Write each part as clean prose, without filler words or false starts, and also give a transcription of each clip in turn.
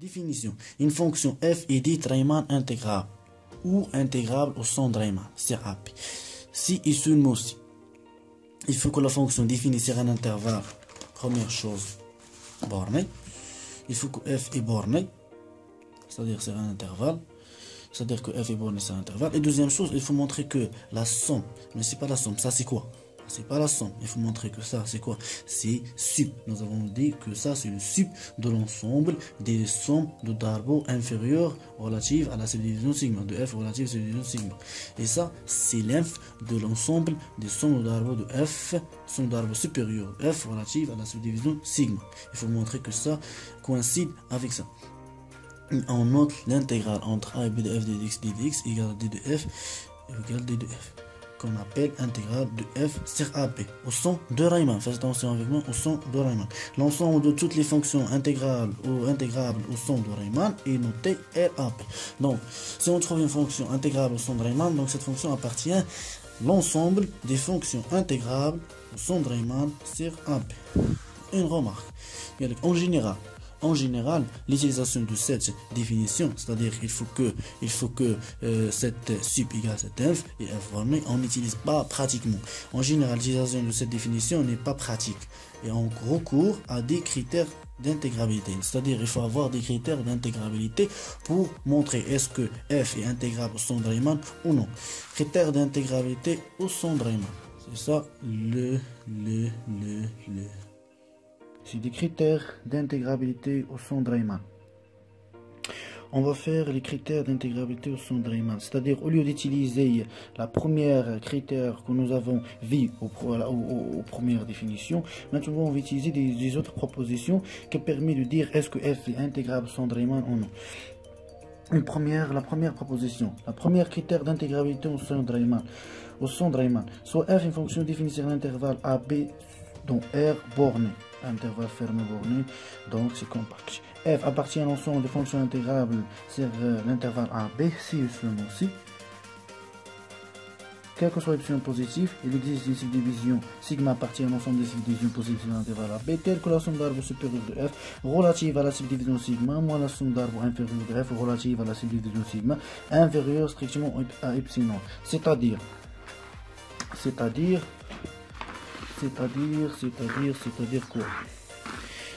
Définition. Une fonction f est dite Riemann intégrable ou intégrable au son de Riemann, CAP. Si et seulement si. Il faut que la fonction définisse sur un intervalle. Première chose, borné. Il faut que f est borné, c'est-à-dire c'est un intervalle. C'est-à-dire que f est borné sur un intervalle. Et deuxième chose, il faut montrer que la somme, mais c'est pas la somme, ça c'est quoi? C'est pas la somme. Il faut montrer que ça, c'est quoi? C'est sup. Nous avons dit que ça, c'est le sup de l'ensemble des sommes de Darboux inférieures relatives à la subdivision sigma. De f relative à la subdivision sigma. Et ça, c'est l'inf de l'ensemble des sommes de Darboux de f, sommes de Darboux supérieures de f relative à la subdivision sigma. Il faut montrer que ça coïncide avec ça. On note l'intégrale entre a et b de f de x dx égale à d de f égale d de f. Qu'on appelle intégrale de f sur AP au son de Riemann. Faites attention avec moi, au son de Riemann. L'ensemble de toutes les fonctions intégrales ou intégrables au son de Riemann est noté RAP. Donc, si on trouve une fonction intégrable au son de Riemann, donc cette fonction appartient à l'ensemble des fonctions intégrables au son de Riemann sur AP. Une remarque. En général, l'utilisation de cette définition, c'est-à-dire il faut que cette sup égale cette f et f borné, on n'utilise pas pratiquement. En général, l'utilisation de cette définition n'est pas pratique et on recourt à des critères d'intégrabilité. C'est-à-dire il faut avoir des critères d'intégrabilité pour montrer est-ce que f est intégrable au son de Riemann ou non. Critères d'intégrabilité au son de Riemann. C'est ça C'est des critères d'intégrabilité au son de Riemann. On va faire les critères d'intégrabilité au son de Riemann. C'est-à-dire, au lieu d'utiliser la première critère que nous avons vu aux premières définitions, maintenant on va utiliser des autres propositions qui permettent de dire est-ce que f est intégrable au son de Riemann ou non. La première proposition, la première critère d'intégrabilité au son de Riemann. Soit f est une fonction définie sur l'intervalle AB dont R borné. Intervalle fermé borné, donc c'est compact. F appartient à l'ensemble des fonctions intégrables sur l'intervalle AB, si et seulement si. Quelle que soit l'option positive, il existe une subdivision sigma appartient à l'ensemble des subdivisions possibles sur l'intervalle AB, telle que la somme d'arbres supérieure de f relative à la subdivision sigma moins la somme d'arbres inférieure de f relative à la subdivision sigma inférieure strictement à epsilon. C'est-à-dire quoi?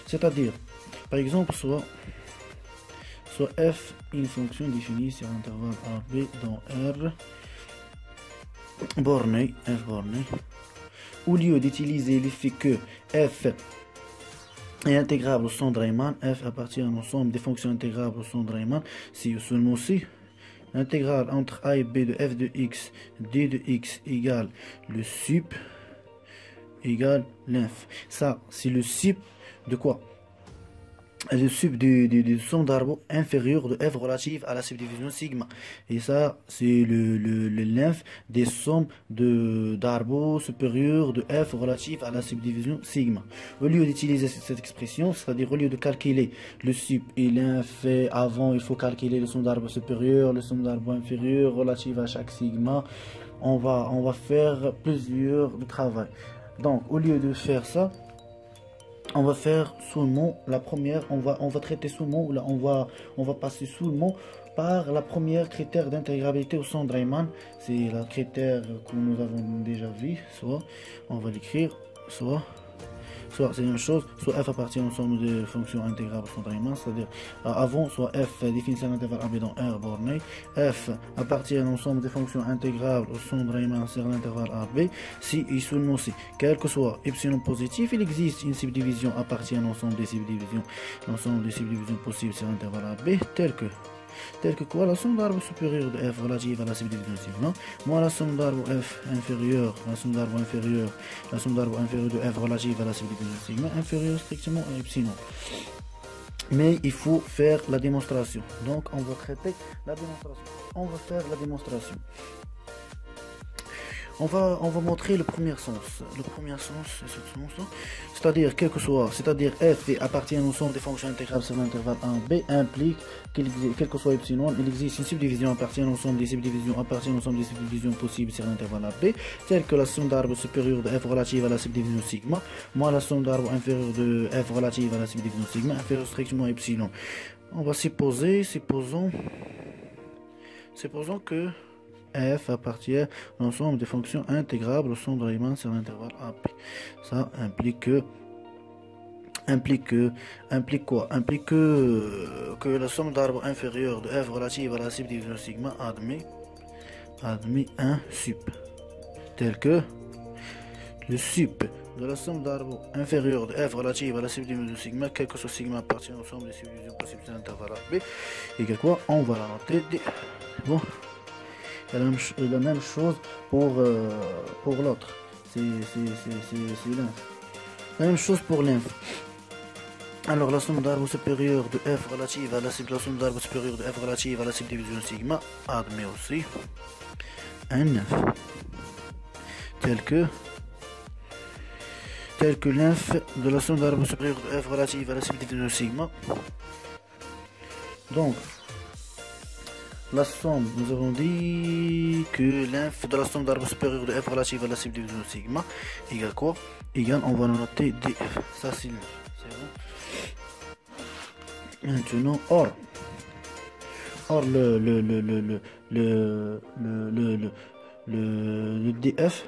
C'est-à-dire, par exemple, soit f une fonction définie sur l'intervalle AB dans R borné, f borné, au lieu d'utiliser l'effet que f est intégrable au son de Riemann, f appartient à l'ensemble des fonctions intégrables au son de Riemann, si ou seulement si. L'intégrale entre a et b de f de x, d de x égale le sup égale l'inf. Ça, c'est le sup de quoi? Le sup du son d'Darboux inférieur de f relative à la subdivision sigma. Et ça, c'est le l'inf des sommes de Darboux supérieure de f relative à la subdivision sigma. Au lieu d'utiliser cette expression, c'est-à-dire au lieu de calculer le sup et l'inf avant, il faut calculer le son d'Darboux supérieur, le son d'Darboux inférieur relative à chaque sigma. On va faire plusieurs de travail. Donc, au lieu de faire ça, on va faire seulement la première, on va traiter seulement, là on va passer seulement par la première critère d'intégrabilité au son de Riemann. C'est la critère que nous avons déjà vu, soit on va l'écrire, soit c'est une chose, soit f appartient à l'ensemble des fonctions intégrables au son de Riemann, c'est-à-dire avant, soit f définit un intervalle AB dans R borné, f appartient à l'ensemble des fonctions intégrables au son de Riemann sur l'intervalle AB, si et seulement si, quel que soit epsilon positif, il existe une subdivision appartient à l'ensemble des subdivisions possibles sur l'intervalle AB, tel que quoi, la somme d'arbres supérieure de f relative à la subdivision sigma, moins la somme d'arbres f inférieure, la somme d'arbres inférieure de f relative à la subdivision sigma inférieure strictement à epsilon. Mais il faut faire la démonstration. Donc on va traiter la démonstration. On va faire la démonstration. on va montrer le premier sens. Le premier sens, c'est ce sens-là. C'est-à-dire, quel que soit, c'est-à-dire f appartient à l'ensemble des fonctions intégrables sur l'intervalle 1b implique quel que soit epsilon, il existe une subdivision appartient à l'ensemble des subdivisions appartient à l'ensemble des subdivisions possibles sur l'intervalle AB, telle que la somme d'arbres supérieure de f relative à la subdivision sigma, moins la somme d'arbres inférieure de f relative à la subdivision sigma, inférieure strictement à epsilon. On va supposons que f appartient à l'ensemble des fonctions intégrables au son de Riemann sur l'intervalle AB. Ça implique quoi? Implique que la somme d'arbres inférieure de f relative à la subdivision sigma admet un sup, tel que le sup de la somme d'arbres inférieure de f relative à la subdivision sigma, quel que soit sigma appartient à l'ensemble des subdivisions possibles sur l'intervalle AB, et que quoi? On va la noter D. Bon. Et la même chose pour l'autre. C'est l'inf. La même chose pour l'inf. Alors la somme d'arbres supérieure de f relative à la somme d'arbres supérieure de f relative à la subdivision sigma admet aussi un inf. Tel que l'inf de la somme d'arbres supérieure de f relative à la subdivision sigma. Donc la somme, nous avons dit que l'inf de la somme d'arbres supérieure de f relative à la subdivision sigma égale quoi? Égale, on va noter df. Ça c'est l'inf. C'est bon. Maintenant, or le df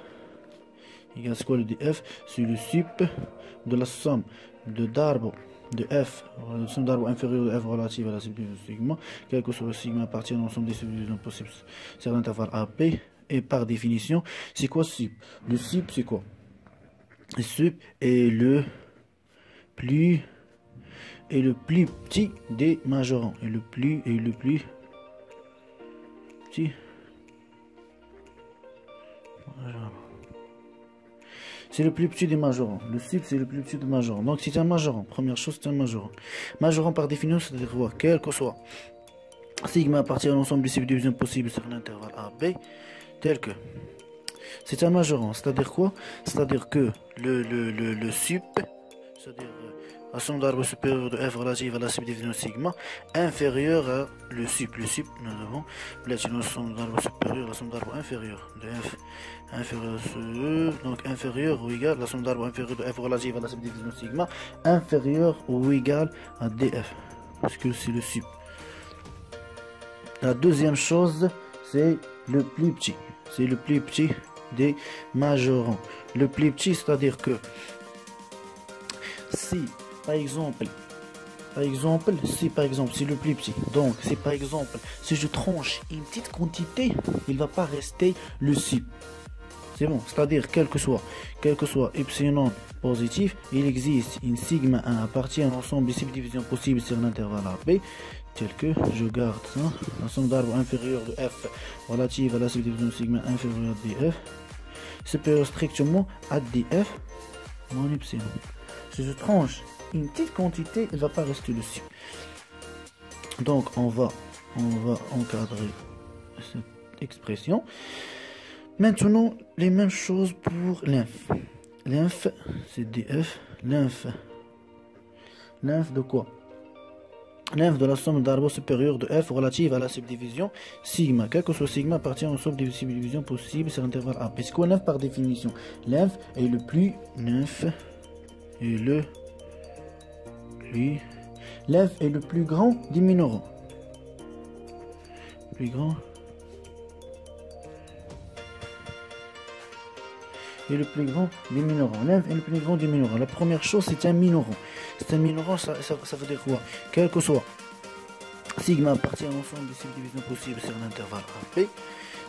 égale c'est quoi le df? C'est le sup de la somme d'arbres de f, la somme d'arbres inférieure de f relative à la subdivision sigma, quel que soit le sigma appartient à l'ensemble des subdivisions possibles sur l'intervalle AB, et par définition, c'est quoi sup? Le sup c'est quoi? Le sup est le plus petit des majorants, et le plus petit majorant. C'est le plus petit des majorants. Le sup, c'est le plus petit des majorants. Donc, c'est un majorant. Première chose, c'est un majorant. Majorant par définition, c'est-à-dire quoi? Quel que soit sigma appartient à l'ensemble des subdivisions possibles sur l'intervalle AB, tel que c'est un majorant. C'est-à-dire quoi? C'est-à-dire que le sup, c'est-à-dire la somme d'arbres supérieure de f relative à la subdivision sigma inférieure à le sup. Le sup, nous avons la somme d'arbres supérieure, la somme d'arbres inférieure de f inférieure à ce, donc inférieure ou égale la somme d'arbres inférieure de f relative à la subdivision sigma inférieure ou égale à df, parce que c'est le sup. La deuxième chose, c'est le plus petit. C'est le plus petit des majorants. Le plus petit, c'est-à-dire que si par exemple c'est le plus petit, donc c'est par exemple si je tranche une petite quantité, il va pas rester le sup. C'est bon, c'est-à-dire quel que soit epsilon positif, il existe une sigma 1 appartient à l'ensemble des subdivisions possibles sur l'intervalle AB, tel que je garde ça, la somme d'arbres inférieure de f relative à la subdivision sigma inférieure à df supérieure strictement à df moins epsilon. Si je tranche une petite quantité, il ne va pas rester le sup. Donc on va encadrer cette expression. Maintenant, les mêmes choses pour l'inf. L'inf, c'est df. L'inf de quoi? L'inf de la somme d'arbres supérieure de f relative à la subdivision sigma. Quel que soit sigma appartient à l'ensemble des subdivisions possibles sur l'intervalle A. C'est quoi l'inf par définition? L'inf est le plus... L'inf est le plus grand diminuant. Plus grand. Et le plus grand diminuant. L'inf est le plus grand diminuant. La première chose, c'est un minorant. C'est un minorant, ça veut dire quoi? Quel que soit sigma appartient à l'ensemble des subdivisions possibles sur l'intervalle AB,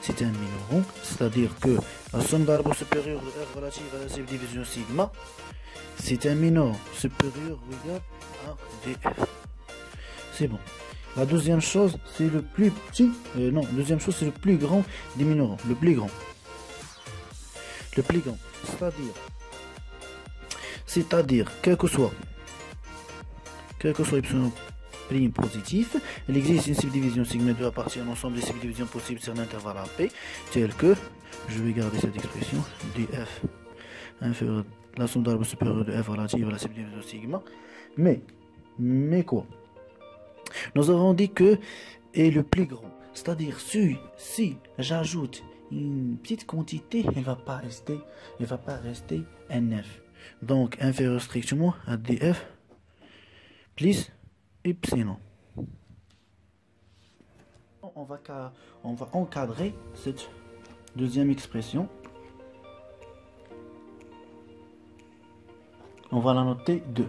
c'est un minorant, c'est-à-dire que la somme d'arbres supérieure de f relative à la subdivision sigma, c'est un minorant supérieur ou égal à df. C'est bon. La deuxième chose, c'est le plus petit. Deuxième chose, c'est le plus grand diminuant. Le plus grand. C'est-à-dire, quel que soit epsilon prime positif. Il existe une subdivision sigma 2 à partir d'un ensemble des subdivisions possibles sur l'intervalle AP, tel que, je vais garder cette expression, df inférieur, la somme d'arbre supérieure de f relative à la subdivision sigma. Mais quoi? Nous avons dit que est le plus grand. C'est-à-dire, si j'ajoute une petite quantité, elle va pas rester NF. Donc, inférieur strictement à DF plus epsilon. On va encadrer cette deuxième expression. On va la noter 2.